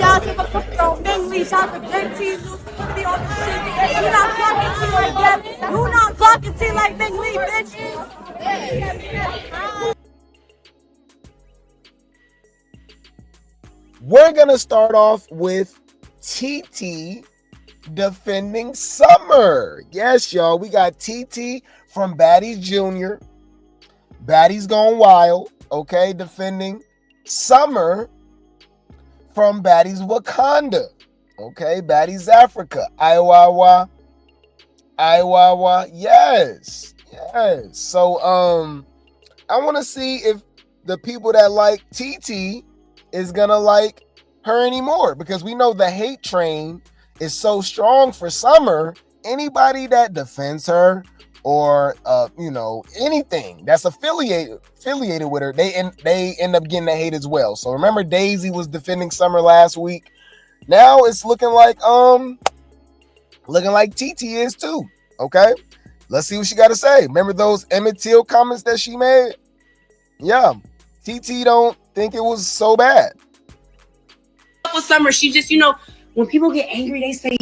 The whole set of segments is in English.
shots of a cookie on mainly shots of J T loose pussy on the shit. You not talking to like that. You not talking to like Big Lee, bitch. We're gonna start off with TT defending Summer. Yes, y'all, we got TT from Baddies Jr. Baddies Gone Wild, okay, defending Summer from Baddies Wakanda, okay, Baddies Africa, Iowa, yes. So, I want to see if the people that like TT is gonna like her anymore, because we know the hate train is so strong for Summer. Anybody that defends her or anything that's affiliated with her, they end up getting the hate as well. So remember, Daisy was defending Summer last week. Now it's looking like TT is too. Okay, let's see what she got to say. Remember those Emmitt Till comments that she made? Yeah, TT don't think it was so bad. With Summer, she just, when people get angry, they say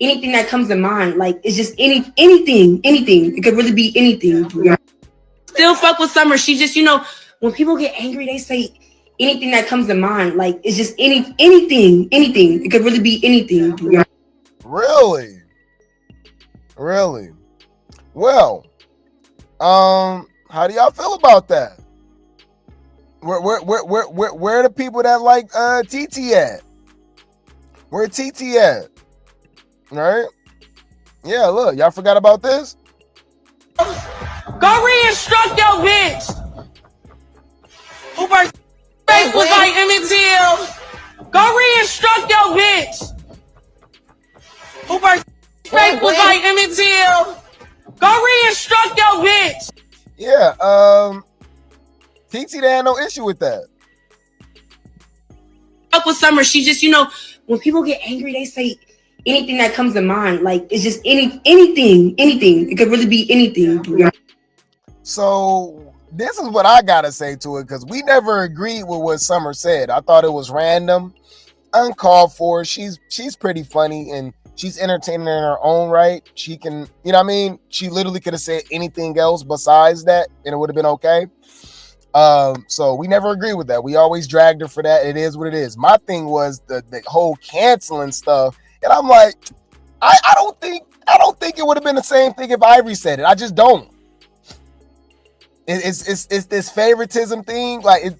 anything that comes to mind. Like, it's just anything. It could really be anything. Still fuck with Summer. She just, when people get angry, they say anything that comes to mind. Like, it's just anything. It could really be anything. Really? Well, how do y'all feel about that? Where are the people that like TT at? Where TT at? All right. Yeah, look, y'all forgot about this? Go re-instruct your bitch. Who birth face was like Emmitt Till. Go re-instruct your bitch. Who birth face was like Emmitt Till. Go re-instruct your bitch. Yeah, TT had no issue with that. Fuck with Summer. She just, when people get angry, they say anything that comes to mind. Like, it's just anything. It could really be anything. So this is what I gotta say to it, because we never agreed with what Summer said. I thought it was random, uncalled for. She's pretty funny and she's entertaining in her own right. She can, she literally could have said anything else besides that and it would have been okay. So we never agreed with that. We always dragged her for that. It is what it is. My thing was the whole canceling stuff. And I'm like, I don't think it would have been the same thing if Ivori said it. I just don't. It's this favoritism thing. Like,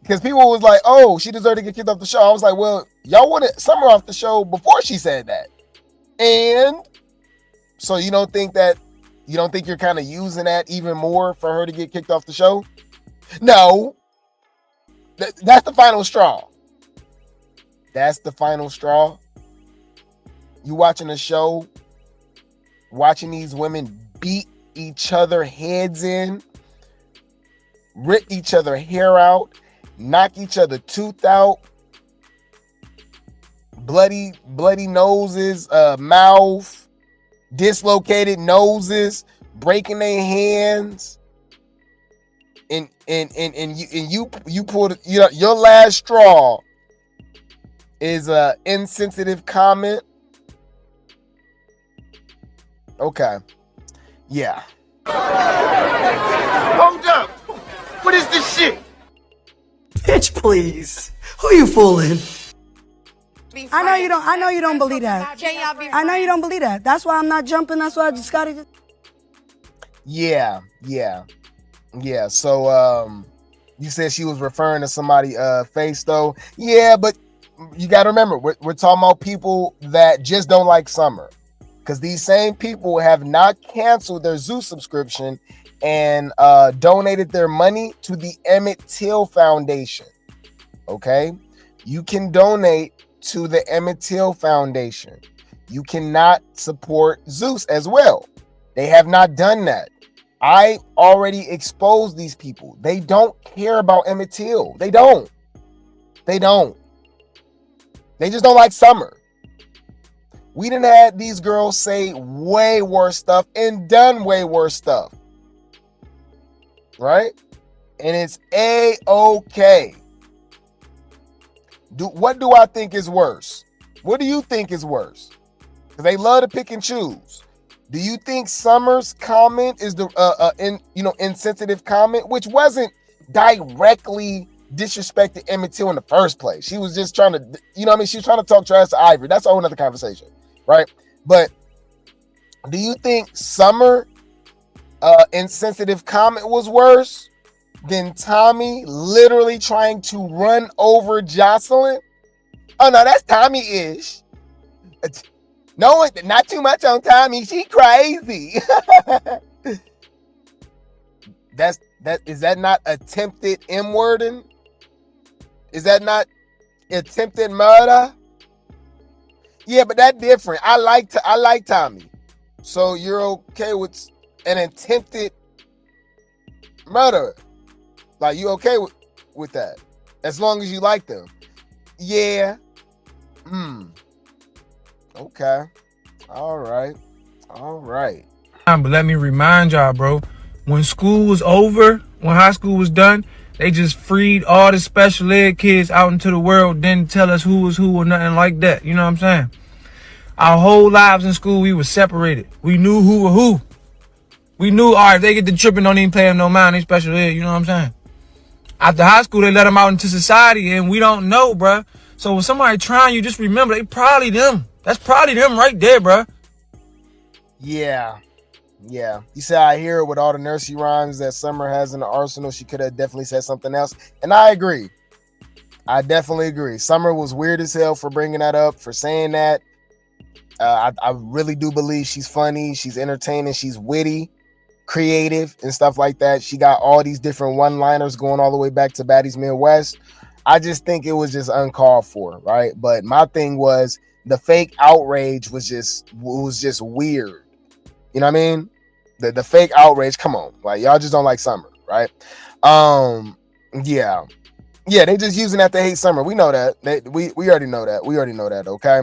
because people was like, oh, she deserved to get kicked off the show. I was like, well, y'all wanted Summer off the show before she said that. And so you don't think you're kind of using that even more for her to get kicked off the show? No. That's the final straw. That's the final straw. You watching a show, watching these women beat each other heads in, rip each other hair out, knock each other tooth out, bloody noses, mouth, dislocated noses, breaking their hands, and you pulled, your last straw is a insensitive comment. Okay, yeah. Hold up! What is this shit? Bitch, please. Who you fooling? I know you don't believe that. I know you don't believe that. That's why I'm not jumping. That's why I just gotta. Yeah. So, you said she was referring to somebody face though. Yeah, but you gotta remember, we're talking about people that just don't like Summer, because these same people have not canceled their Zeus subscription and donated their money to the Emmitt Till Foundation. Okay, you can donate to the Emmitt Till Foundation. You cannot support Zeus as well. They have not done that. I already exposed these people. They don't care about Emmitt Till. They don't. They just don't like Summer. We done had these girls say way worse stuff and done way worse stuff. Right? And it's A-okay. What do I think is worse? What do you think is worse? Because they love to pick and choose. Do you think Summer's comment is the insensitive comment, which wasn't directly disrespected Emmitt Till in the first place? She was just trying to, she was trying to talk trash to Ivori. That's a whole nother conversation, right? But do you think Summer insensitive comment was worse than Tommy literally trying to run over Jocelyn? Oh no, that's Tommy-ish. No, not too much on Tommy. She crazy. Is that not attempted M-wording? Is that not attempted murder? Yeah, but that's different. I like Tommy. So you're okay with an attempted murder? Like, you okay with that? As long as you like them. Yeah. Okay. All right. But let me remind y'all, bro, when school was over, when high school was done, they just freed all the special ed kids out into the world, didn't tell us who was who or nothing like that. You know what I'm saying? Our whole lives in school, we were separated. We knew who were who. We knew, all right, if they get the tripping, don't even pay them no mind, they special ed, you know what I'm saying? After high school, they let them out into society, and we don't know, bruh. So when somebody trying you, just remember, they probably them. That's probably them right there, bruh. Yeah. You said, I hear it with all the nursery rhymes that Summer has in the arsenal. She could have definitely said something else. And I agree. I definitely agree. Summer was weird as hell for bringing that up, for saying that. I really do believe she's funny. She's entertaining. She's witty, creative, and stuff like that. She got all these different one-liners going all the way back to Baddies Midwest. I just think it was just uncalled for, right? But my thing was the fake outrage was just weird. You know what I mean? The fake outrage, come on. Like, y'all just don't like Summer, right? Yeah, they just using that to hate Summer. We know that. We already know that. We already know that, okay?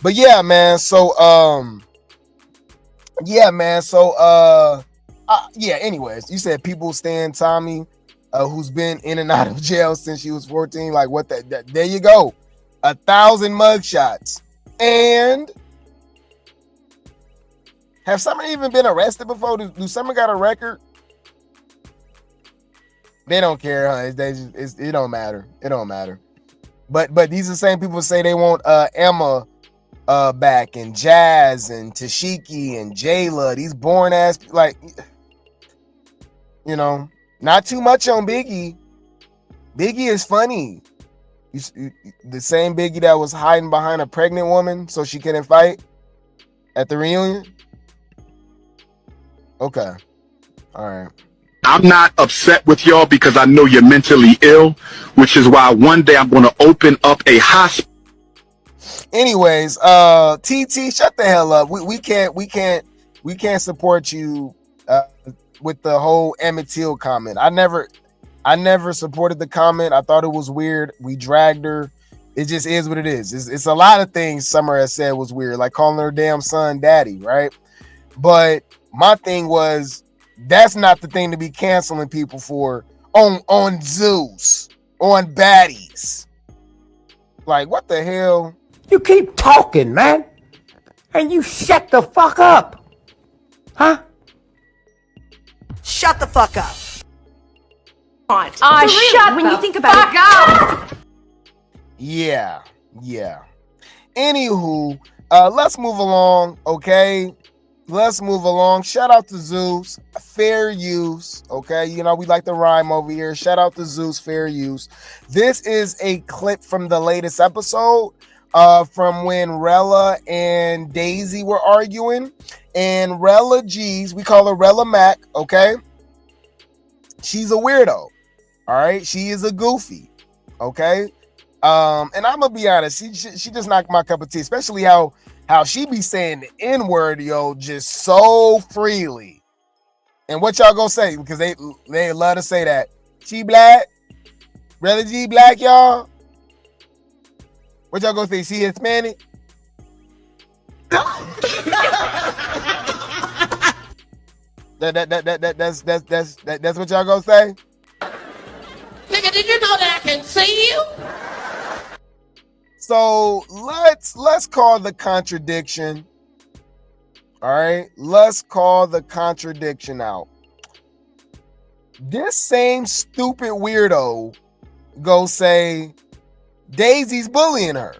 But yeah, man. So, anyways, you said people stand Tommy, who's been in and out of jail since she was 14. Like, what there you go. 1,000 mugshots. And have Summer even been arrested before? Do Summer got a record? They don't care, huh? It don't matter. It don't matter. But these are the same people who say they want Emma back, and Jazz and Tashiki and Jayla. These born ass, like, not too much on Biggie. Biggie is funny. The same Biggie that was hiding behind a pregnant woman so she couldn't fight at the reunion. Okay. All right. I'm not upset with y'all because I know you're mentally ill, which is why one day I'm going to open up a hospital. Anyways, TT, shut the hell up. We can't support you with the whole Emmitt Till comment. I never supported the comment. I thought it was weird. We dragged her. It just is what it is. It's a lot of things Summer has said was weird, like calling her damn son daddy, right? But my thing was, that's not the thing to be canceling people for on Zeus, on Baddies. Like, what the hell? You keep talking, man, and you shut the fuck up. Huh? Shut the fuck up. Shut when you think about it. Yeah. Anywho, let's move along, okay? Let's move along. Shout out to Zeus. Fair use, okay? We like to rhyme over here. Shout out to Zeus. Fair use. This is a clip from the latest episode from when Rella and Daisy were arguing. And Rella G's, we call her Rella Mac, okay? She's a weirdo, all right? She is a goofy, okay? And I'm gonna be honest, she just knocked my cup of tea, especially how she be saying the N-word, just so freely. And what y'all gonna say? Because they love to say that. She black? Rella G black, y'all? What y'all gonna say? She Hispanic? That's what y'all gonna say? Nigga, did you know that I can see you? So let's call the contradiction. All right, let's call the contradiction out. This same stupid weirdo go say Daisy's bullying her.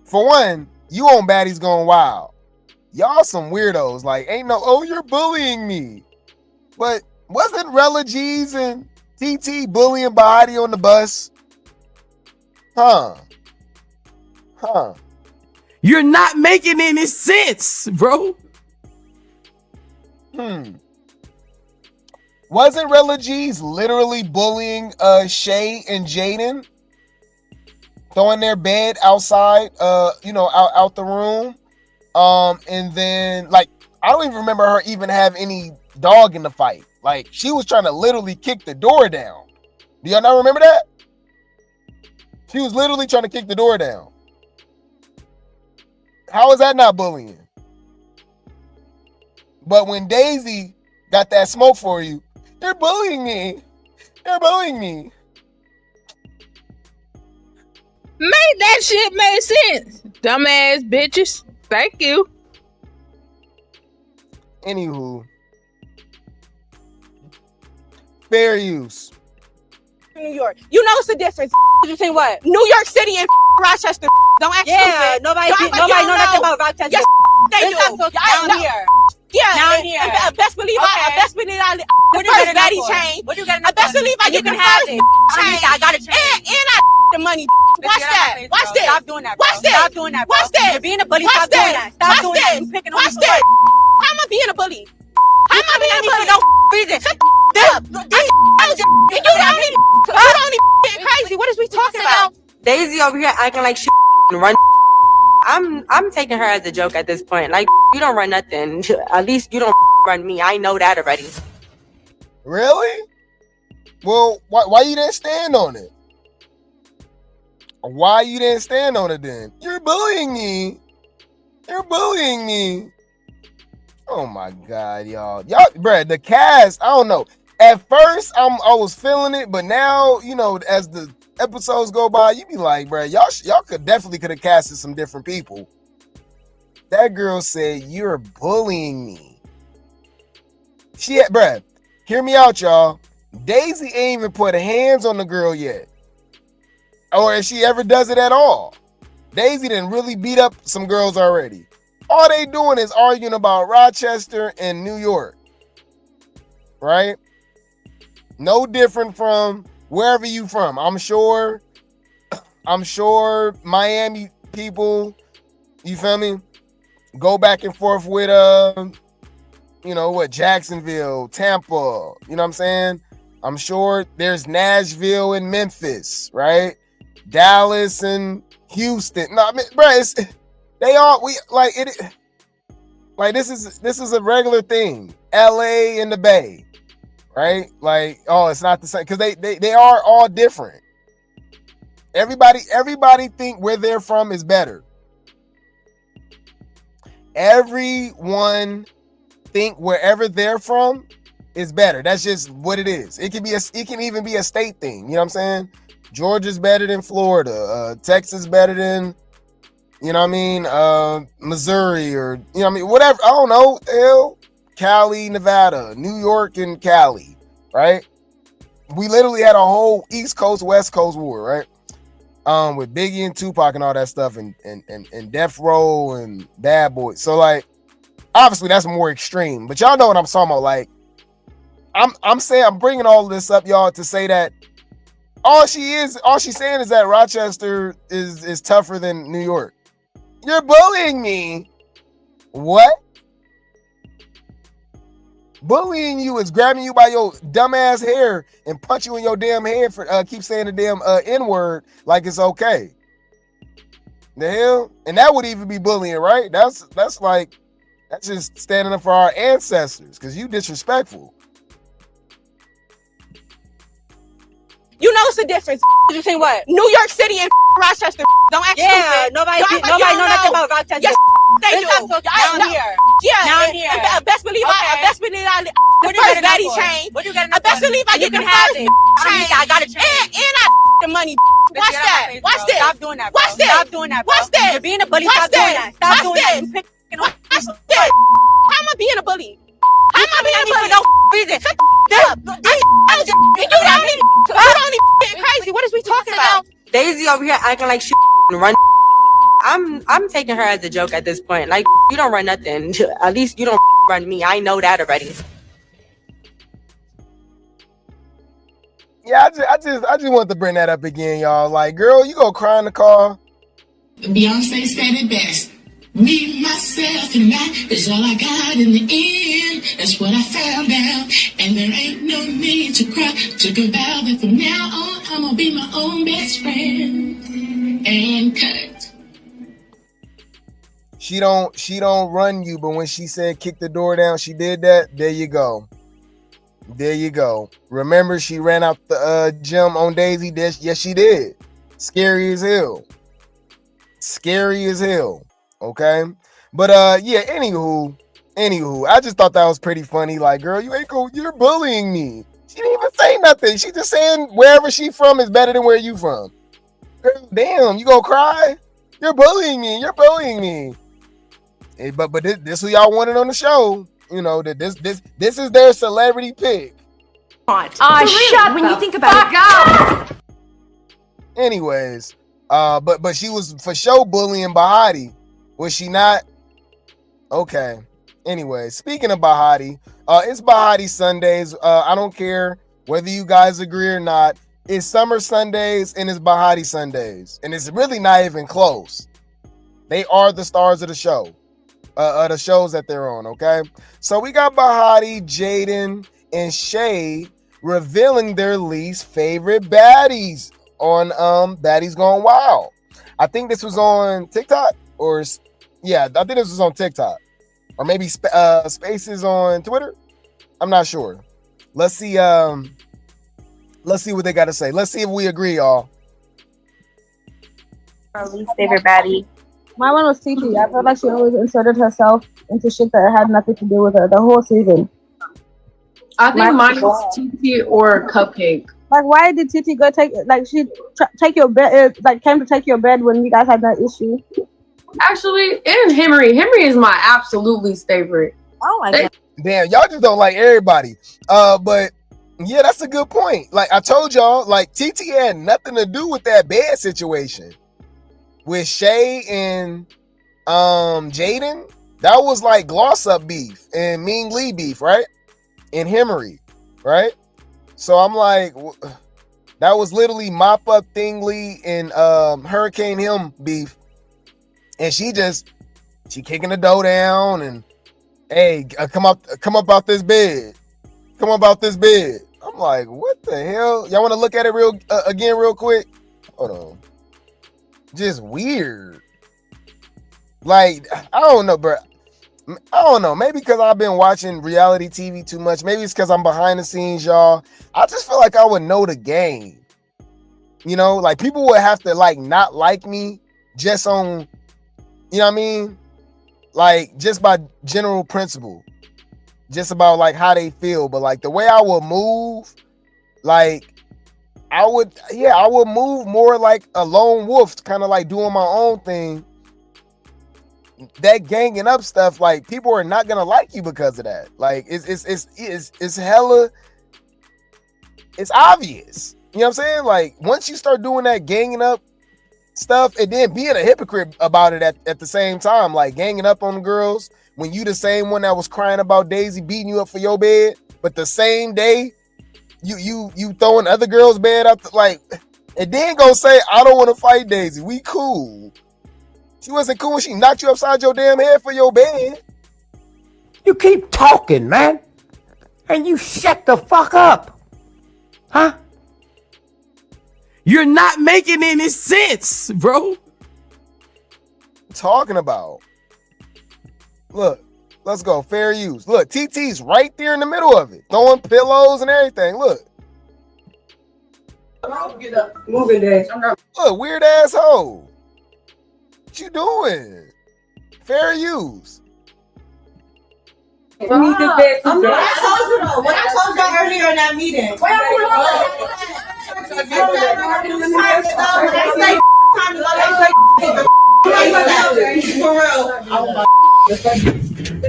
For one, you on Baddies Going Wild. Y'all some weirdos. Like, ain't no, oh, you're bullying me. But wasn't Rella G's and TT bullying Body on the bus? Huh. You're not making any sense, bro. Wasn't Rella G's literally bullying Shay and Jadynn? Throwing their bed outside, out the room. And then, like, I don't even remember her even have any dog in the fight. Like, she was trying to literally kick the door down. Do y'all not remember that? She was literally trying to kick the door down. How is that not bullying? But when Daisy got that smoke for you, you're bullying me. You're bullying me. Made that shit make sense. Dumbass bitches. Thank you. Anywho. Fair use. New York. You know what's the difference? Between what? New York City and Rochester. Don't act stupid. Nobody know nothing about Rochester. Yes, they do. Down here. Yeah, down here. Best believe I the first Baddy chain. What you getting? I best believe I get the first chain. I got a chain. And I the money. Watch that. Watch this. Stop doing that. Watch this. Stop doing that. Watch this. You're being a bully. Stop doing that. Stop doing that. You picking on me. Watch this. How am I being a bully? How am I being a bully? No reason. Shut up. You don't need getting crazy. What is we talking about? Daisy over here acting like she run. I'm taking her as a joke at this point. Like, you don't run nothing. At least you don't run me. I know that already. Really? Well, why you didn't stand on it? Why you didn't stand on it then? You're bullying me. You're bullying me. Oh my God, y'all, bruh, the cast, I don't know. At first, I was feeling it, but now, as the episodes go by, you be like, bruh, y'all could have casted some different people. That girl said, you're bullying me. Bruh, hear me out, y'all. Daisy ain't even put hands on the girl yet. Or if she ever does it at all. Daisy done really beat up some girls already. All they doing is arguing about Rochester and New York. Right? No different from wherever you from. I'm sure Miami people, you feel me, go back and forth with Jacksonville, Tampa, you know what I'm saying? I'm sure there's Nashville and Memphis, right? Dallas and Houston. No, I mean, bro, this is a regular thing. LA and the Bay, right? Like, oh, it's not the same because they are all different. Everybody think where they're from is better. Everyone think wherever they're from is better. That's just what it is. It can even be a state thing. You know what I'm saying? Georgia's better than Florida. Texas better than, Missouri, or, whatever. I don't know. Cali, Nevada, New York and Cali, right? We literally had a whole East Coast, West Coast war, right? With Biggie and Tupac and all that stuff, and Death Row and Bad Boys. So, like, obviously that's more extreme, but y'all know what I'm talking about. Like, I'm saying, I'm bringing all of this up, y'all, to say that all she's saying is that Rochester is tougher than New York. You're bullying me. What? Bullying you is grabbing you by your dumbass hair and punch you in your damn head for keep saying the damn N-word like it's okay. The hell? And that would even be bullying, right? That's just standing up for our ancestors, because you disrespectful. You know what's the difference between what? New York City and Rochester. Don't act stupid. Nobody know nothing about Rochester. Yes, they do. Down here. Yeah. And best believe I the first baddie chain. What you got? I best believe I get the first chain. I got a chain. And I the money. Watch that. Watch this. Stop doing that. Watch this. Stop doing that. Watch this. You're being a bully. Stop doing that. Stop doing that. Watch this. How am I being a bully? How am I being a bully? No reason. Shut up. You don't need crazy. What is we talking about? Daisy over here acting like she run. I'm taking her as a joke at this point. Like, you don't run nothing. At least you don't run me. I know that already. Yeah, I just want to bring that up again, y'all. Like, girl, you go cry in the car. Beyonce said it best. Me, myself, and I is all I got in the end. That's what I found out. And there ain't no need to cry. Took a vow that from now on, I'm gonna be my own best friend. And cut. She don't run you, but when she said kick the door down, she did that. There you go. There you go. Remember, she ran out the gym on Daisy. Yes, she did. Scary as hell. Scary as hell. Okay. But yeah, anywho, I just thought that was pretty funny. Like, girl, you're bullying me. She didn't even say nothing. She just saying wherever she from is better than where you from. Girl, damn, you gonna cry? You're bullying me. You're bullying me. Hey, but this who y'all wanted on the show. You know, that this is their celebrity pick. Shut when you think about it. Anyways, but she was for sure bullying Bahati. Was she not? Okay. Anyway, speaking of Bahati, it's Bahati Sundays. I don't care whether you guys agree or not. It's Summer Sundays and it's Bahati Sundays. And it's really not even close. They are the stars of the show. The shows that they're on, okay? So we got Bahati, Jadynn, and Shay revealing their least favorite baddies on Baddies Gone Wild. I think this was on TikTok I think this was on TikTok. Or maybe Spaces on Twitter. I'm not sure. Let's see what they got to say. Let's see if we agree, y'all. Our least favorite baddie. My one was Titi. I felt like she always inserted herself into shit that had nothing to do with her the whole season. I think mine was Titi or Cupcake. Like, why did Titi go take take your bed? Came to take your bed when you guys had that issue. Actually, and Henry. Henry is my absolute least favorite. Oh my god! Damn, y'all just don't like everybody. But yeah, that's a good point. Like I told y'all, like Titi had nothing to do with that bed situation. With Shay and Jadynn, that was like gloss up beef and Ming Lee beef, right? And Henry, right? So I'm like, that was literally mop up Thingley and Hurricane Him beef, and she kicking the dough down and hey, come up out this bed, come up out this bed. I'm like, what the hell? Y'all want to look at it again real quick? Hold on. Just weird. Like, I don't know, bro. I don't know. Maybe because I've been watching reality TV too much. Maybe it's because I'm behind the scenes, y'all. I just feel like I would know the game. You know, like people would have to like not like me just on, you know what I mean? Like just by general principle. Just about like how they feel. But like the way I would move, like I would move more like a lone wolf, kind of like doing my own thing. That ganging up stuff, like people are not gonna like you because of that. Like it's hella, it's obvious. You know what I'm saying? Like once you start doing that ganging up stuff and then being a hypocrite about it at the same time, like ganging up on the girls when you the same one that was crying about Daisy beating you up for your bed, but the same day you throwing other girls' bed out like, and then go say I don't want to fight Daisy. We cool. She wasn't cool when she knocked you upside your damn head for your bed. You keep talking, man. And you shut the fuck up. Huh? You're not making any sense, bro. Talking about. Look, let's go. Fair use. Look, TT's right there in the middle of it. Throwing pillows and everything. Look. Get up. Moving days. Look, weird asshole. What you doing? Fair use. We need this bed too. What I told you though. What I told y'all earlier in that meeting.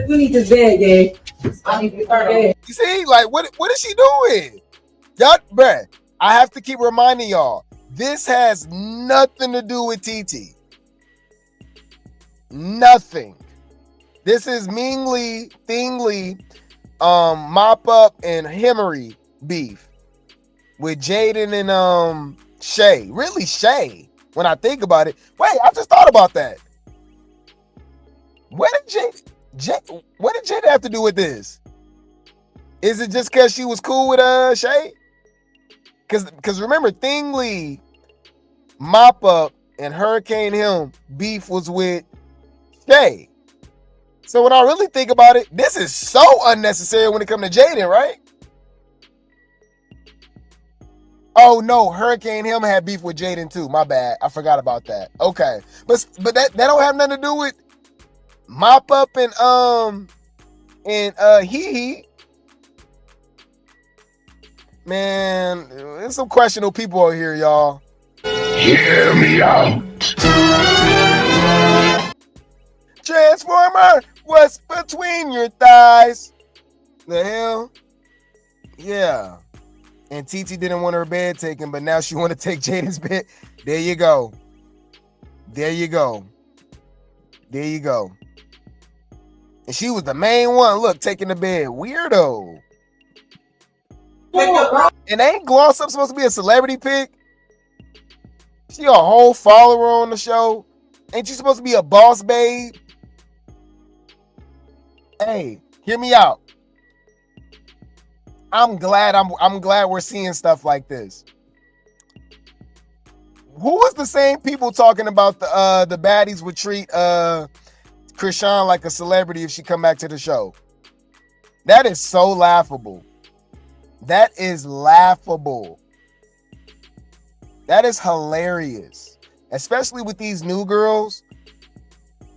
We need this bed, gang. I need this bed. You see, like, what is she doing? Y'all, bruh, I have to keep reminding y'all, this has nothing to do with TT. Nothing. This is Ming Lee, Thing Lee, Mop Up, and Hemmery beef with Jadynn and Shay. Really, Shay, when I think about it. Wait, I just thought about that. What did Jadynn have to do with this? Is it just because she was cool with Shay? Because remember, Thing Lee, Mop Up, and Hurricane Him beef was with Shay. So when I really think about it, this is so unnecessary when it comes to Jadynn, right? Oh no, Hurricane Him had beef with Jadynn too. My bad. I forgot about that. Okay. But that don't have nothing to do with Mop Up and Hee Hee. Man, there's some questionable people out here, y'all. Hear me out. Transformer, what's between your thighs? The hell? Yeah. And TT didn't want her bed taken, but now she want to take Jaden's bed. There you go. There you go. There you go. And she was the main one, look, taking the bed. Weirdo. And ain't Gloss Up supposed to be a celebrity pick? She a whole follower on the show. Ain't you supposed to be a boss babe? Hey, hear me out. I'm glad we're seeing stuff like this. Who was the same people talking about the baddies would treat Krishan like a celebrity if she come back to the show? That is so laughable. That is laughable. That is hilarious. Especially with these new girls.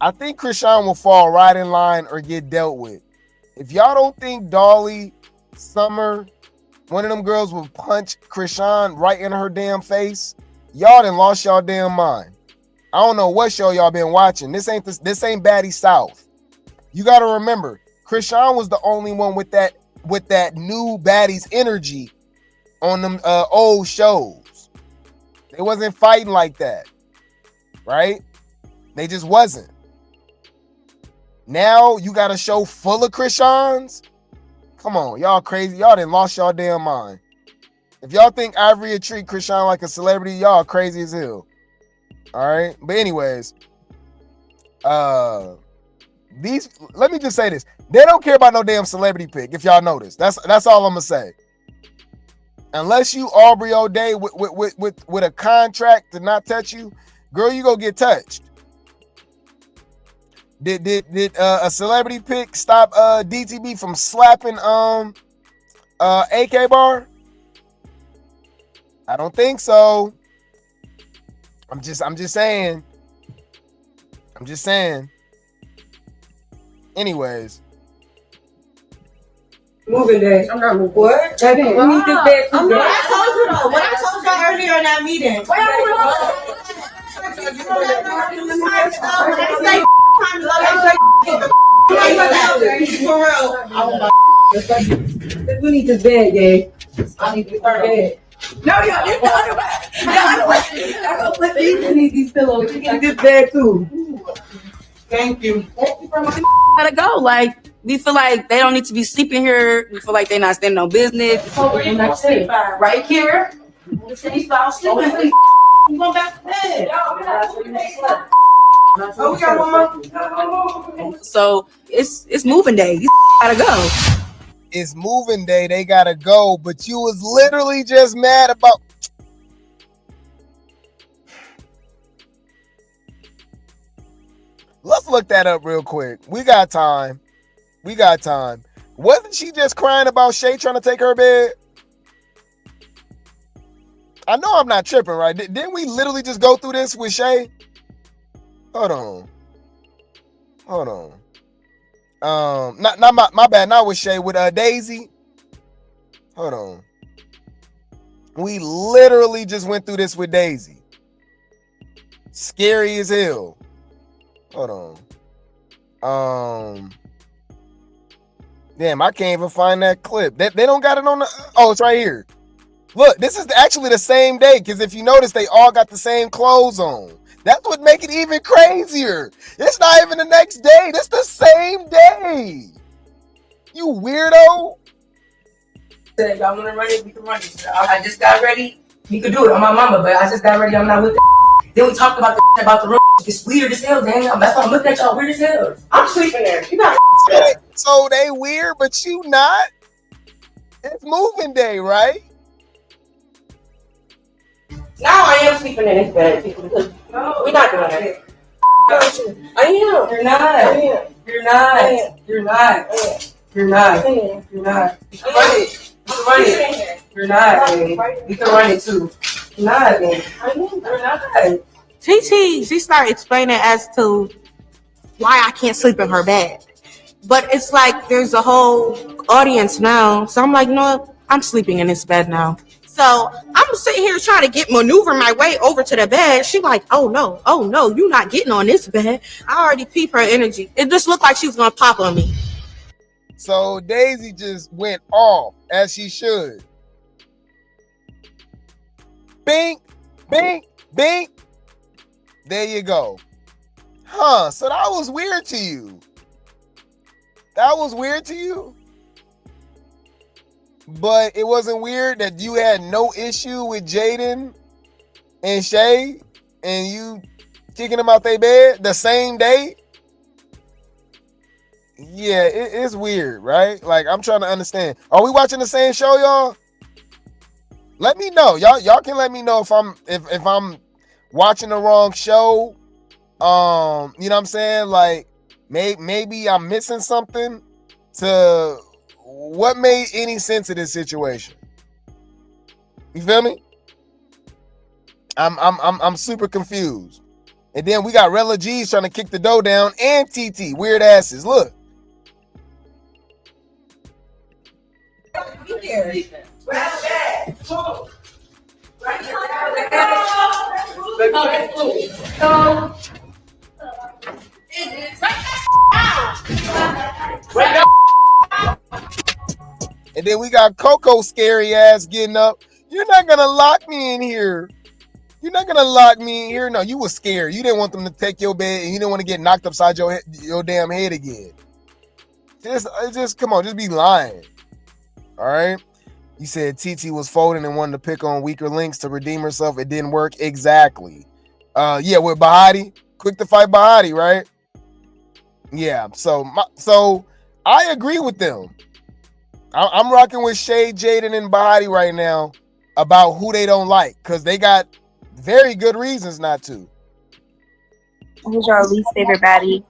I think Krishan will fall right in line or get dealt with. If y'all don't think Dolly, Summer, one of them girls will punch Krishan right in her damn face, y'all done lost y'all damn mind. I don't know what show y'all been watching. This ain't Baddies South. You got to remember, Krishan was the only one with that new Baddies energy on them old shows. They wasn't fighting like that, right? They just wasn't. Now you got a show full of Krishans. Come on, y'all crazy. Y'all done lost y'all damn mind. If y'all think Ivori would treat Krishan like a celebrity, y'all crazy as hell. All right, but anyways, let me just say this: they don't care about no damn celebrity pick. If y'all notice, that's all I'm gonna say. Unless you Aubrey O'Day with a contract to not touch you, girl, you go get touched. Did a celebrity pick stop DTB from slapping AK Bar? I don't think so. I'm just saying. I'm just saying. Anyways. Moving day. I'm not moving. What? We need this bed too. What I told you though. What I told y'all earlier in that meeting. We need this bed, gang. I need this bed. No, you need these pillows. You need this bed too. Thank you. Gotta go. Like, we feel like they don't need to be sleeping here. We feel like they're not standing on business. Right here. You going back to bed. Oh, we got one more. So it's moving day. You gotta go. It's moving day. They gotta go. But you was literally just mad about. Let's look that up real quick. We got time. Wasn't she just crying about Shay trying to take her bed? I know I'm not tripping, right? Didn't we literally just go through this with Shay? Hold on. Hold on. Not my bad. Not with Shay. With Daisy. Hold on. We literally just went through this with Daisy. Scary as hell. Hold on. Damn, I can't even find that clip. They don't got it on the. Oh, it's right here. Look, this is actually the same day, because if you notice, they all got the same clothes on. That's what make it even crazier. It's not even the next day. It's the same day. You weirdo. Y'all want to run it? We can run it. I just got ready. You could do it on my mama, but I just got ready. I'm not with the. Then we talked about the room. It's weird as hell, Daniel. That's why I'm looking at y'all weird as hell. I'm sleeping there. You not. So they weird, but you not? It's moving day, right? Now I am sleeping in this bed. No, we're not doing that. I am. You're not. You're not. You're not. You're not. You're not. You can run it. You can run it. You're not, man. You can run it too. You're not, man. You're not. TT, she started explaining as to why I can't sleep in her bed. But it's like there's a whole audience now. So I'm like, no, I'm sleeping in this bed now. So I'm sitting here trying to maneuver my way over to the bed. She like, oh no, you're not getting on this bed. I already peeped her energy. It just looked like she was gonna pop on me. So Daisy just went off, as she should. Bink, bink, bink. There you go. Huh, so that was weird to you. That was weird to you? But it wasn't weird that you had no issue with Jadynn and Shay and you kicking them out their bed the same day? Yeah, it's weird, right? Like, I'm trying to understand. Are we watching the same show, y'all? Let me know. Y'all can let me know if I'm watching the wrong show. You know what I'm saying? Like, maybe I'm missing something to what made any sense of this situation. You feel me? I'm super confused. And then we got Rella G's trying to kick the dough down and TT. Weird asses. Look. And then we got Coco scary ass getting up. You're not gonna lock me in here. You're not gonna lock me in here. No, you was scared. You didn't want them to take your bed, and you didn't want to get knocked upside your damn head again. Just come on, just be lying. All right. You said TT was folding and wanted to pick on weaker links to redeem herself. It didn't work exactly. Yeah, with Baddies, quick to fight Baddies, right? Yeah. So I agree with them. I'm rocking with Shay, Jadynn, and Baddies right now about who they don't like because they got very good reasons not to. Who's your least favorite baddie?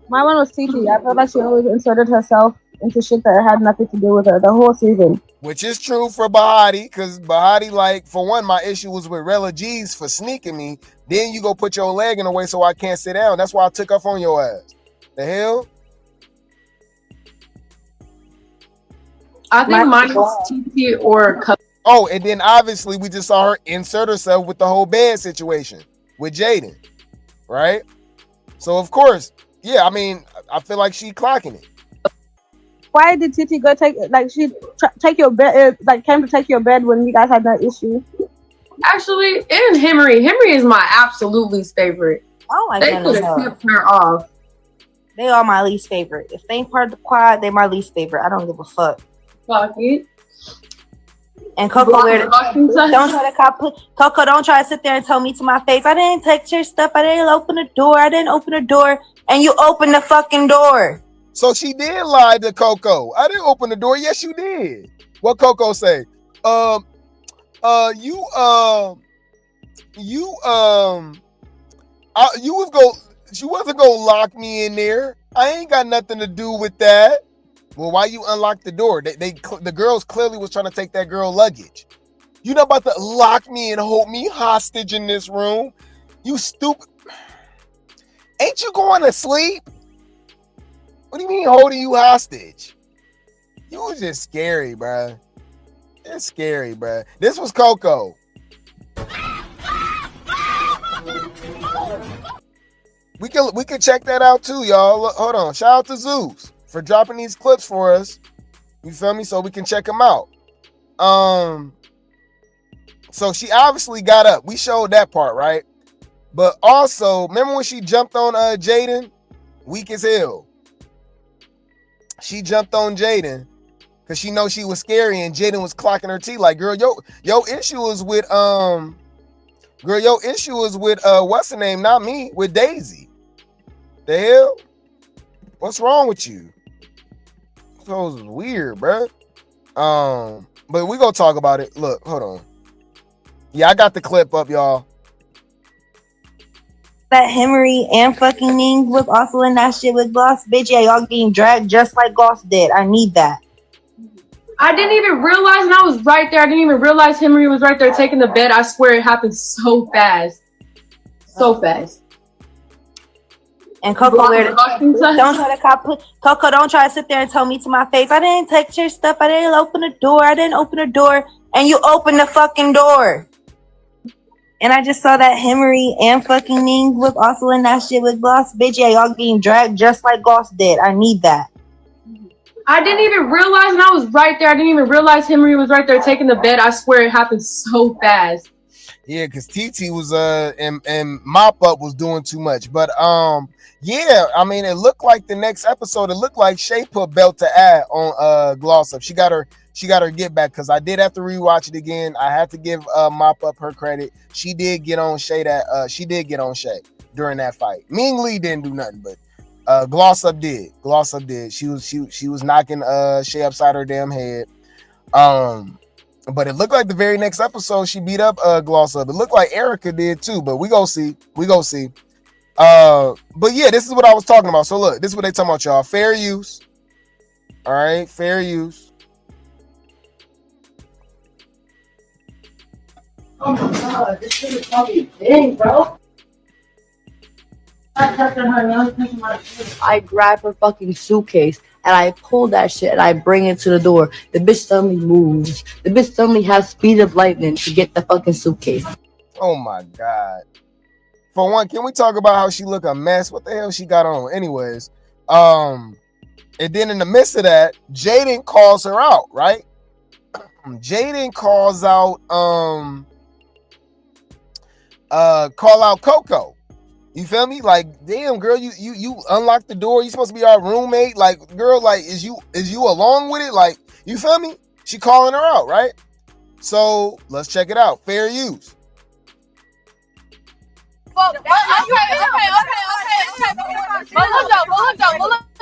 My one was TT. I felt like she always inserted herself into shit that had nothing to do with her the whole season. Which is true for Baddies, because Baddies, like, for one, my issue was with Rella G's for sneaking me. Then you go put your leg in the way so I can't sit down. That's why I took off on your ass. The hell? I think mine was TT or Coco. Oh, and then obviously we just saw her insert herself with the whole bed situation with Jadynn, right? So of course, yeah, I mean, I feel like she clocking it. Why did TT go take take your bed? Like came to take your bed when you guys had that issue? Actually, and Henry is my absolute least favorite. Oh my They goodness, could have tipped her off. they are my least favorite. If they ain't part of the quad, they my least favorite. I don't give a fuck. Fuck it. And Coco, Coco, don't try to sit there and tell me to my face, I didn't take your stuff. I didn't open the door. And you opened the fucking door. So she did lie to Coco. I didn't open the door. Yes, you did. What Coco say? You wasn't gonna lock me in there. I ain't got nothing to do with that. Well, why you unlock the door? The girls clearly was trying to take that girl luggage. You not about to lock me and hold me hostage in this room? You stupid. Ain't you going to sleep? What do you mean holding you hostage? You was just scary, bruh. It's scary, bruh. This was Coco. We can check that out too, y'all. Look, hold on. Shout out to Zeus for dropping these clips for us. You feel me? So we can check them out. So she obviously got up. We showed that part, right? But also, remember when she jumped on Jadynn? Weak as hell. She jumped on Jadynn because she know she was scary, and Jadynn was clocking her teeth like, girl, your issue is with what's her name? Not me, with Daisy. The hell? What's wrong with you? So it was weird, bruh. But we gonna talk about it. Look, hold on. Yeah, I got the clip up, y'all. That Henry and fucking Ning was also in that shit with Gloss. Bitch, yeah, y'all getting dragged just like Gloss did. I need that. I didn't even realize, and I was right there. I didn't even realize Henry was right there taking the bed. I swear it happened so fast. So fast. And Coco, don't try to Coco, don't try to sit there and tell me to my face, I didn't take your stuff. I didn't open the door. And you opened the fucking door. And I just saw that Henry and fucking Ning was also in that shit with Gloss. Bitch, yeah, y'all getting dragged just like Gloss did. I need that. I didn't even realize, and I was right there. I didn't even realize Henry was right there taking the bed. I swear it happened so fast. Yeah, because TT was and Mop Up was doing too much. But yeah, I mean, it looked like the next episode, it looked like Shay put belt to ad on Gloss Up. She got her get back, because I did have to rewatch it again. I had to give Mop Up her credit. She did get on Shay during that fight. Ming Lee didn't do nothing, but Gloss Up did. She was knocking Shay upside her damn head. But it looked like the very next episode she beat up Gloss Up. It looked like Erica did too, but we go see. But yeah, this is what I was talking about. So look, this is what they talking about, y'all. Fair use. All right, fair use. Oh my god, this shit is probably big, bro. I grab her fucking suitcase and I pull that shit and I bring it to the door. The bitch suddenly moves. The bitch suddenly has speed of lightning to get the fucking suitcase. Oh my god. For one, can we talk about how she look a mess? What the hell she got on? Anyways, and then in the midst of that, Jadynn calls her out, right? Jadynn calls out call out Coco. You feel me? Like, damn, girl, you unlocked the door. You supposed to be our roommate. Like, girl, like, is you along with it? Like, you feel me? She calling her out, right? So let's check it out. Fair use. Well, okay. But look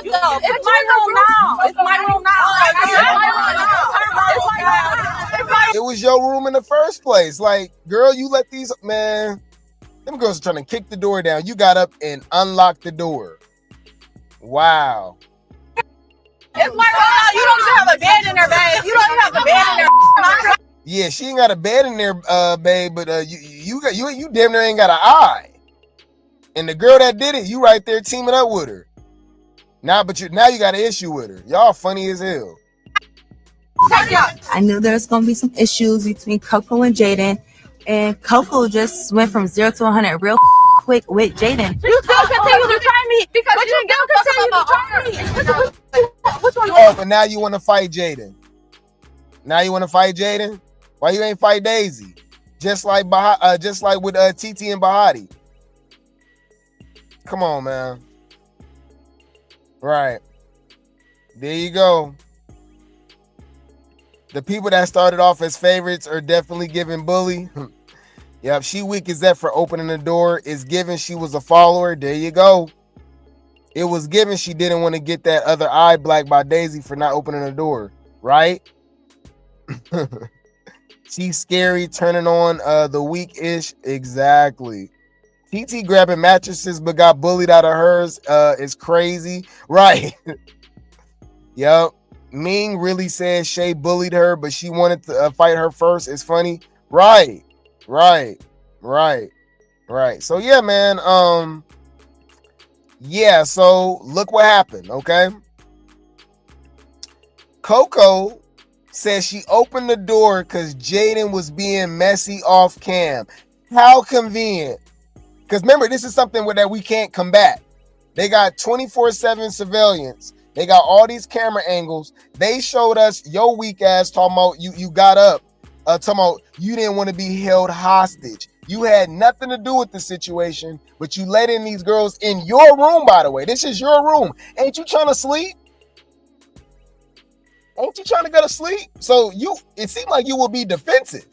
though. It's my room now. It was your room in the first place. Like, girl, you let these, man. Them girls are trying to kick the door down. You got up and unlocked the door. Wow. It's my room now. You don't even have a bed in there, babe. You don't even have a bed in there. Yeah, she ain't got a bed in there, babe. But you damn near ain't got an eye. And the girl that did it, you right there teaming up with her. Now you got an issue with her. Y'all funny as hell. I knew there was gonna be some issues between Coco and Jadynn. And Coco just went from 0 to 100 real quick with Jadynn. You still continue to try me because you still continue to try me. Which one? Oh, but now you want to fight Jadynn. Why you ain't fight Daisy? Just like with TT and Bahati. Come on, man. Right. There you go. The people that started off as favorites are definitely giving bully. Yep, she weak as that for opening the door. It's given she was a follower. There you go. It was given she didn't want to get that other eye black by Daisy for not opening the door. Right? She's scary, turning on the weak-ish. Exactly. TT grabbing mattresses but got bullied out of hers is crazy. Right. Yep. Ming really said Shay bullied her, but she wanted to fight her first. It's funny. Right. So yeah, man. Yeah, so look what happened, okay? Coco says she opened the door because Jadynn was being messy off cam. How convenient. Because remember, this is something that we can't combat. They got 24/7 surveillance. They got all these camera angles. They showed us your weak ass talking about you got up, talking about you didn't want to be held hostage. You had nothing to do with the situation, but you let in these girls in your room, by the way. This is your room. Ain't you trying to sleep? Ain't you trying to go to sleep? So it seemed like you would be defensive.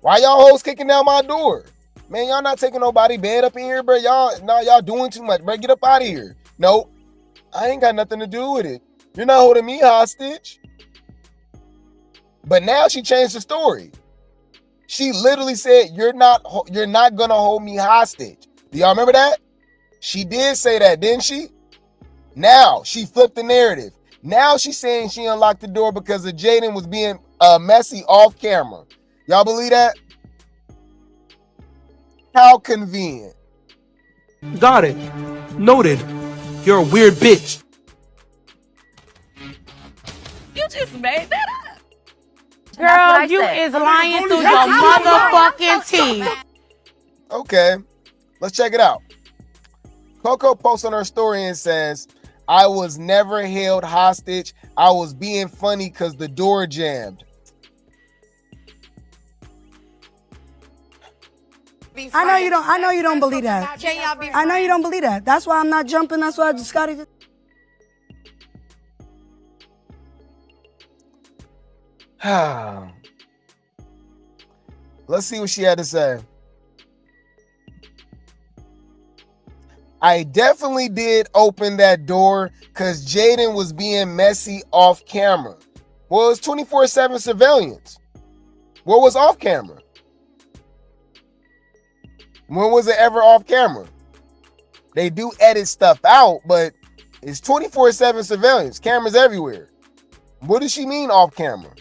Why y'all hoes kicking down my door? Man, y'all not taking nobody bed up in here, bro. Y'all doing too much, bro. Get up out of here. Nope. I ain't got nothing to do with it. You're not holding me hostage. But now she changed the story. She literally said, you're not gonna hold me hostage. Do y'all remember that? She did say that, didn't she? Now she flipped the narrative. Now she's saying she unlocked the door because of Jadynn was being messy off camera. Y'all believe that? How convenient. Got it. Noted. You're a weird bitch. You just made that up. Girl, you is lying through your motherfucking teeth. Okay, let's check it out. Coco posts on her story and says, I was never held hostage. I was being funny because the door jammed. I know you don't believe that. I know you don't believe that. That's why I'm not jumping. That's why I just gotta. Let's see what she had to say. I definitely did open that door because Jadynn was being messy off camera. Well, it's 24/7 surveillance. What was off camera? When was it ever off camera? They do edit stuff out, but it's 24/7 surveillance. Cameras everywhere. What does she mean off camera?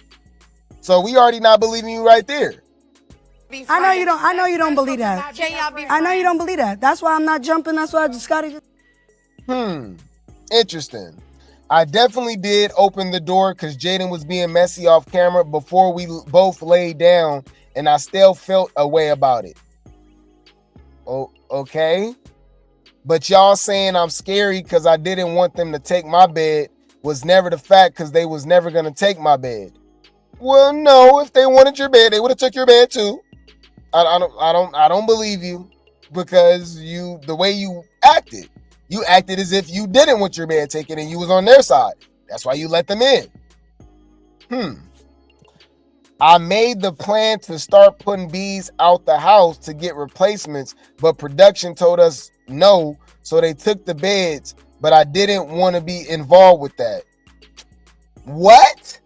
So we already not believing you right there. I know you don't believe that. I know you don't believe that. That's why I'm not jumping. That's why I just gotta. Interesting. I definitely did open the door because Jadynn was being messy off camera before we both laid down, and I still felt a way about it. Oh, okay. But y'all saying I'm scary because I didn't want them to take my bed was never the fact because they was never gonna take my bed. Well, no, if they wanted your bed, they would have took your bed too. I don't believe you because the way you acted as if you didn't want your bed taken and you was on their side. That's why you let them in. I made the plan to start putting bees out the house to get replacements, but production told us no, so they took the beds, but I didn't want to be involved with that. What?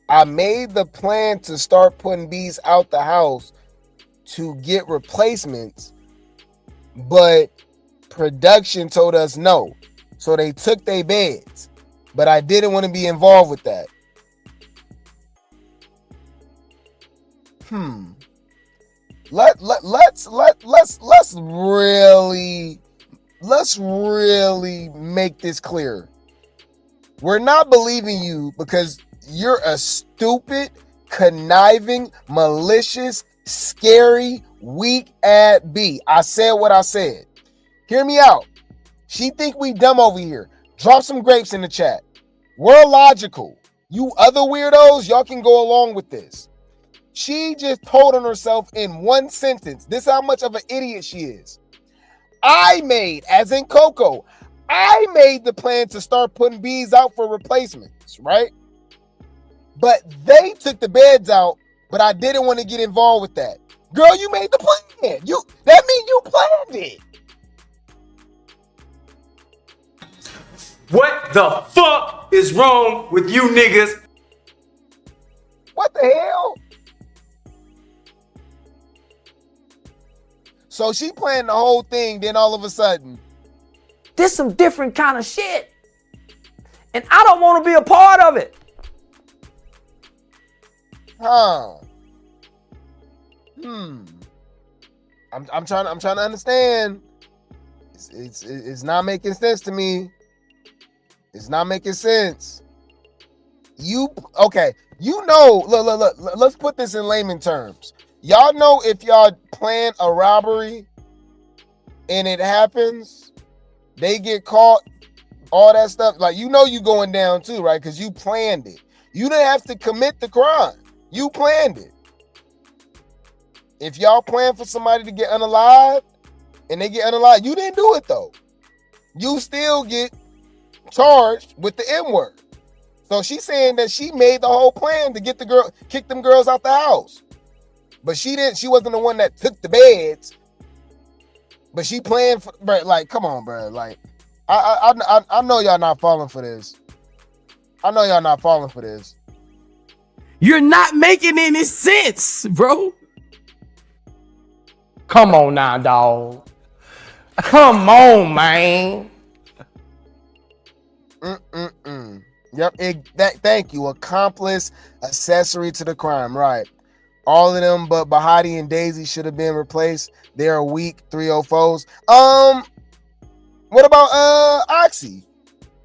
I made the plan to start putting bees out the house to get replacements, but production told us no, so they took their beds, but I didn't want to be involved with that. Let's really make this clear. We're not believing you because you're a stupid, conniving, malicious, scary, weak-ass B. I said what I said. Hear me out. She think we dumb over here. Drop some grapes in the chat. We're logical. You other weirdos, y'all can go along with this. She just told on herself in one sentence. This is how much of an idiot she is. I made, as in Coco, I made the plan to start putting bees out for replacements, right? But they took the beds out, but I didn't want to get involved with that. Girl, you made the plan. That means you planned it. What the fuck is wrong with you niggas? What the hell? So she planned the whole thing, then all of a sudden, This some different kind of shit. And I don't want to be a part of it. I'm trying to understand. It's not making sense to me. It's not making sense. Okay, you know, look, let's put this in layman terms. Y'all know if y'all plan a robbery and it happens, they get caught, all that stuff. Like, you know you going down too, right? Because you planned it. You didn't have to commit the crime. You planned it. If y'all plan for somebody to get unalived and they get unalived, you didn't do it though. You still get charged with the N-word. So she's saying that she made the whole plan to get the girl, kick them girls out the house. But she wasn't the one that took the beds. But she planned for, bro, like, come on, bro. Like, I know y'all not falling for this. I know y'all not falling for this. You're not making any sense, bro. Come on now, dog. Come on, man. Yep, thank you. Accomplice, accessory to the crime, right. All of them but Bahati and Daisy should have been replaced. They are weak 304s. What about Oxy?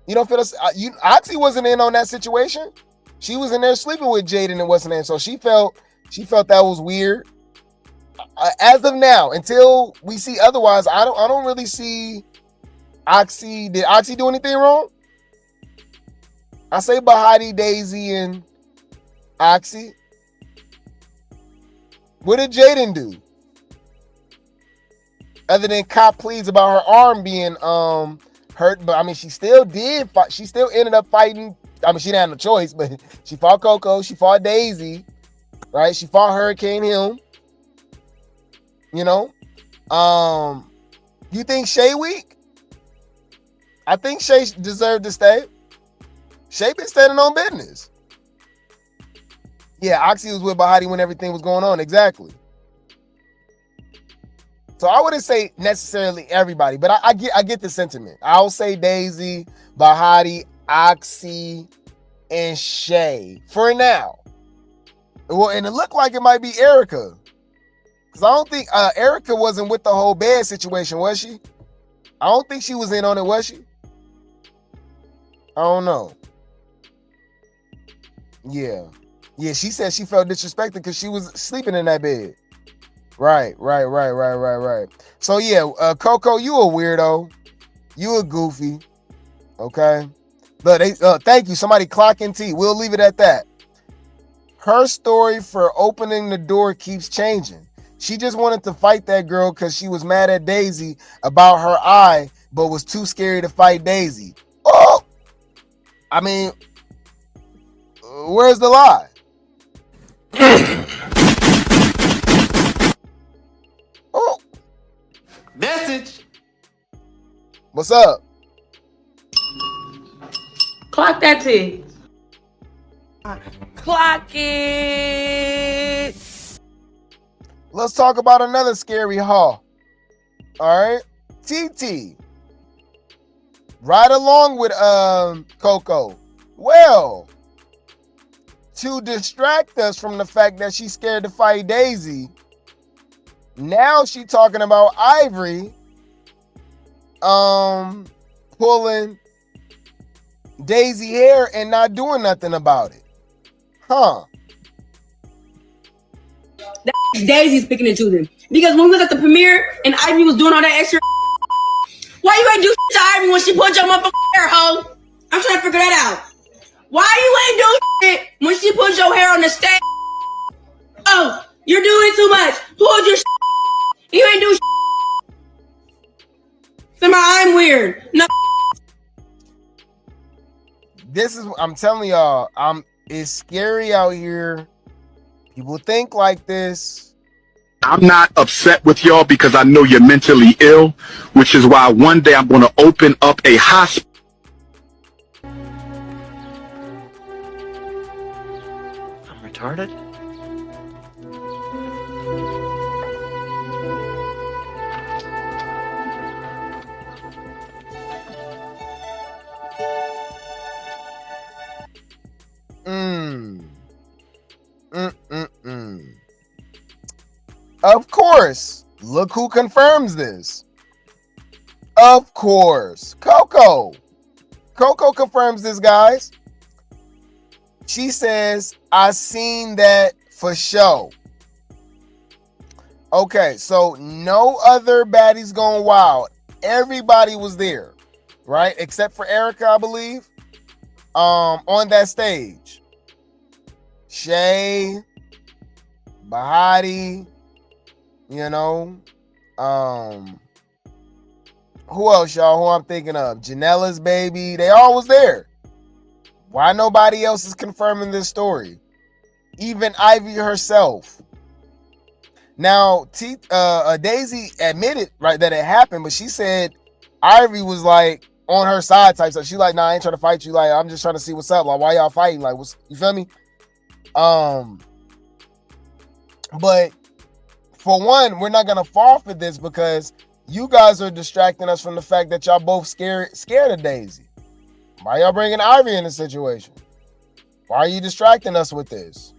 You don't feel us? Oxy wasn't in on that situation. She was in there sleeping with Jadynn and wasn't in, so she felt that was weird. As of now, until we see otherwise, I don't really see Oxy. Did Oxy do anything wrong? I say Bahati, Daisy, and Oxy. What did Jadynn do? Other than cop pleas about her arm being hurt, but I mean, she still did fight. She still ended up fighting. I mean, she didn't have no choice, but she fought Coco. She fought Daisy, right? She fought Hurricane Hill. You know, you think Shay weak? I think Shay deserved to stay. Shay been standing on business. Yeah, Oxy was with Bahati when everything was going on. Exactly. So I wouldn't say necessarily everybody, but I get the sentiment. I'll say Daisy, Bahati, Oxy, and Shay for now. Well, and it looked like it might be Erica. Because I don't think Erica wasn't with the whole bed situation, was she? I don't think she was in on it, was she? I don't know. Yeah. Yeah, she said she felt disrespected because she was sleeping in that bed. Right. So yeah, Coco, you a weirdo. You a goofy. Okay. Look, thank you. Somebody clocking T. We'll leave it at that. Her story for opening the door keeps changing. She just wanted to fight that girl because she was mad at Daisy about her eye, but was too scary to fight Daisy. Oh! I mean, where's the lie? Oh. Message. What's up? Clock that T. Clock it. Let's talk about another scary haul. All right. TT. Right along with Coco. Well, to distract us from the fact that she's scared to fight Daisy, now she talking about Ivori pulling Daisy hair and not doing nothing about it. Huh. That's Daisy's picking and choosing. Because when we was at the premiere and Ivori was doing all that extra, why you ain't do to Ivori when she pulled your motherfucking hair, hoe? I'm trying to figure that out. Why you ain't do shit when she put your hair on the stage? Oh, you're doing too much. Pulled your you ain't do Somehow I'm weird. No. This is, I'm telling y'all, it's scary out here. People think like this. I'm not upset with y'all because I know you're mentally ill, which is why one day I'm going to open up a hospital. I'm retarded? Of course. Look who confirms this. Of course. Coco. Coco confirms this, guys. She says, I seen that for sure. Okay, so no other baddies going wild. Everybody was there, right? Except for Erica, I believe. On that stage. Shay, Bahati, you know. Who else, y'all? Who I'm thinking of? Janella's baby. They all was there. Why nobody else is confirming this story? Even Ivy herself. Now, Daisy admitted, right, that it happened, but she said Ivy was like on her side type stuff. She like, nah, I ain't trying to fight you. Like, I'm just trying to see what's up. Like, why y'all fighting? Like, what's, you feel me? But for one, we're not gonna fall for this because you guys are distracting us from the fact that y'all both scared of Daisy. Why y'all bringing Ivy in the situation? Why are you distracting us with this?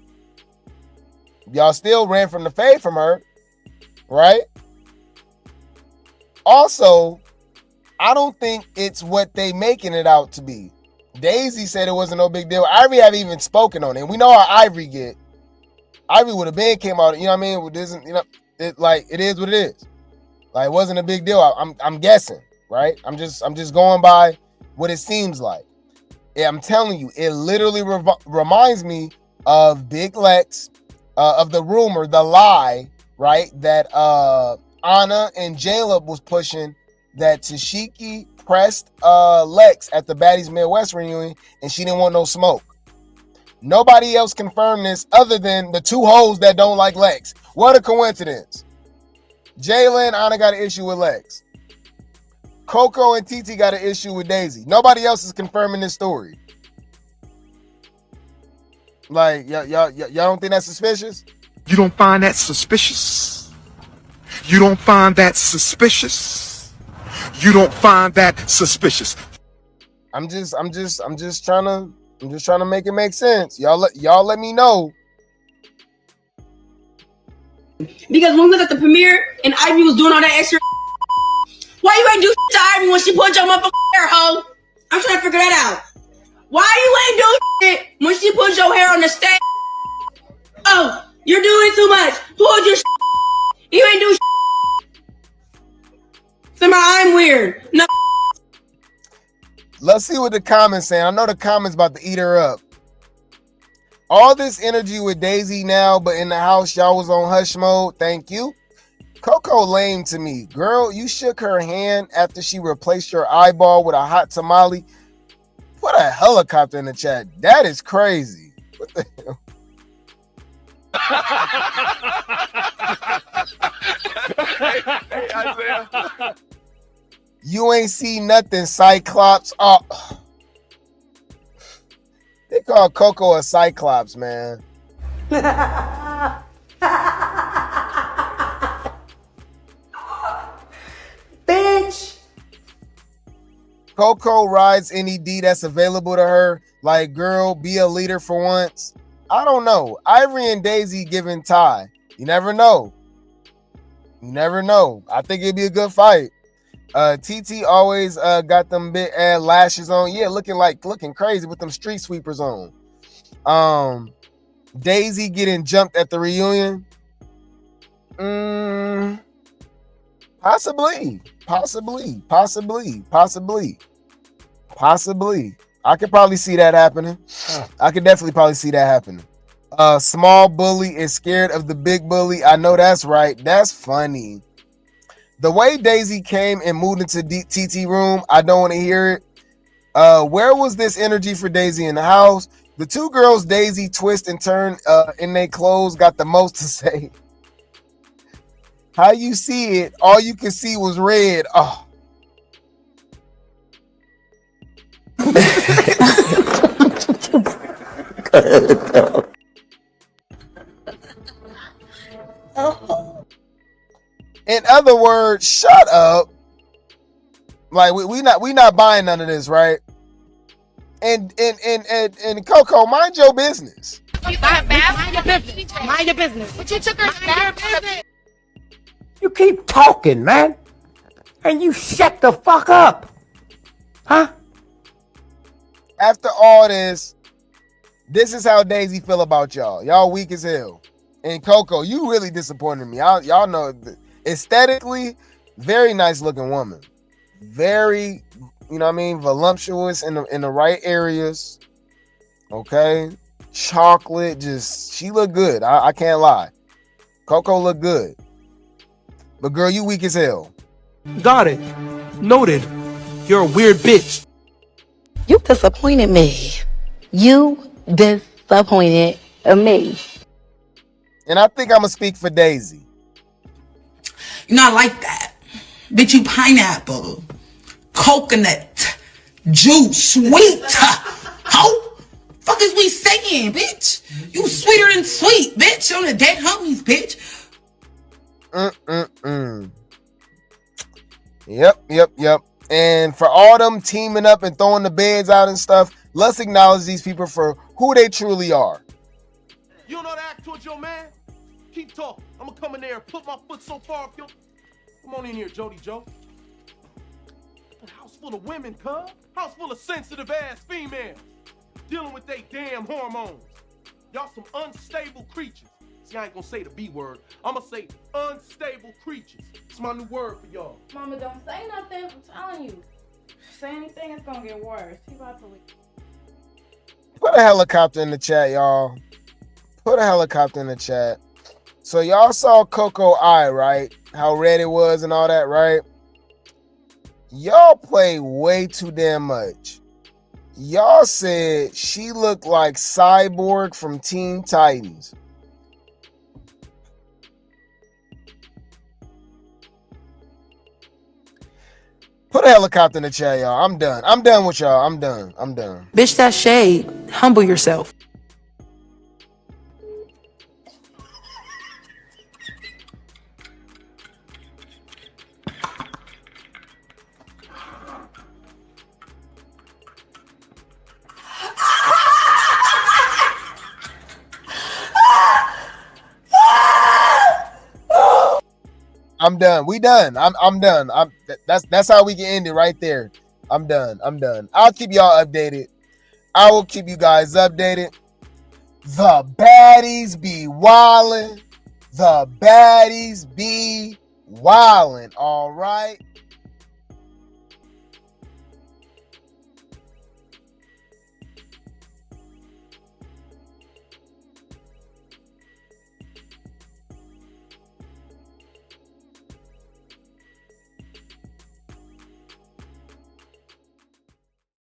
Y'all still ran from the fade from her, right? Also, I don't think it's what they making it out to be. Daisy said it wasn't no big deal. Ivy haven't even spoken on it. We know how Ivy get. Ivy would have been came out, you know what I mean? It isn't, you know, it like it is what it is. Like, it wasn't a big deal. I'm guessing, right? I'm just going by what it seems like. Yeah, I'm telling you, it literally reminds me of Big Lex, of the rumor, the lie, right? That Anna and Jaleb was pushing that Tashiki pressed Lex at the Baddies Midwest reunion and she didn't want no smoke. Nobody else confirmed this other than the two hoes that don't like Lex. What a coincidence. Jayla and Anna got an issue with Lex. Coco and TT got an issue with Daisy. Nobody else is confirming this story. Like, y'all don't think that's suspicious? You don't find that suspicious? You don't find that suspicious? You don't find that suspicious? I'm just trying to make it make sense. Y'all let me know. Because when we was at the premiere and Ivy was doing all that extra, why you ain't do to Ivy when she put your motherfucking hair, hoe? I'm trying to figure that out. Why you ain't do shit when she put your hair on the stage? Oh, you're doing too much. Pull your You ain't do Somehow I'm weird. No. Let's see what the comments say. I know the comments about to eat her up. All this energy with Daisy now, but in the house, y'all was on hush mode. Thank you. Coco lame to me. Girl, you shook her hand after she replaced your eyeball with a hot tamale. Put a helicopter in the chat. That is crazy. What the hell? Hey, Isaiah. You ain't see nothing, Cyclops. Oh. They call Coco a Cyclops, man. Bitch. Coco rides any D that's available to her. Like, girl, be a leader for once. I don't know. Ivory and Daisy giving tie. You never know. You never know. I think it'd be a good fight. TT always got them big ass lashes on. Yeah, looking crazy with them street sweepers on. Daisy getting jumped at the reunion. Possibly. I could probably see that happening. I could definitely probably see that happening. Small bully is scared of the big bully. I know that's right. That's funny. The way Daisy came and moved into TT room, I don't want to hear it. Where was this energy for Daisy in the house? The two girls Daisy twist and turn in their clothes got the most to say. How you see it, all you could see was red. Oh. In other words, shut up. Like we not buying none of this, right? And Coco, mind your business. Mind your business. Mind your business. But you took her. You keep talking, man. And you shut the fuck up. Huh? after all this is how Daisy feel about y'all. Y'all weak as hell. And Coco, you really disappointed me. Y'all know, aesthetically, very nice looking woman. Very, you know what I mean, voluptuous in the right areas. Okay. Chocolate, just, she look good. I can't lie. Coco look good. But girl, you weak as hell. Got it. Noted. You're a weird bitch. You disappointed me. You disappointed me. And I think I'm going to speak for Daisy. You know, I like that. Bitch, you pineapple, coconut, juice, sweet. How fuck is we saying, bitch? You sweeter than sweet, bitch. On the dead homies, bitch. Yep. And for all them teaming up and throwing the beds out and stuff, let's acknowledge these people for who they truly are. You don't know how to act towards your man? Keep talking. I'm gonna come in there and put my foot so far up your... Come on in here, Jody Joe. A house full of women, cuz. House full of sensitive ass females. Dealing with they damn hormones. Y'all some unstable creatures. See, I ain't gonna say the B word. I'm gonna say unstable creatures. It's my new word for y'all. Mama, don't say nothing. I'm telling you. Say anything, it's gonna get worse. He about to leave. Put a helicopter in the chat, y'all. Put a helicopter in the chat. So y'all saw Coco eye, right? How red it was and all that, right? Y'all play way too damn much. Y'all said she looked like Cyborg from Teen Titans. Put a helicopter in the chat, y'all. I'm done. I'm done with y'all. I'm done. Bitch, that's shade. Humble yourself. I'm done. We done. I'm done. That's how we can end it right there. I'm done. I'll keep y'all updated. I will keep you guys updated. The baddies be wildin'. All right.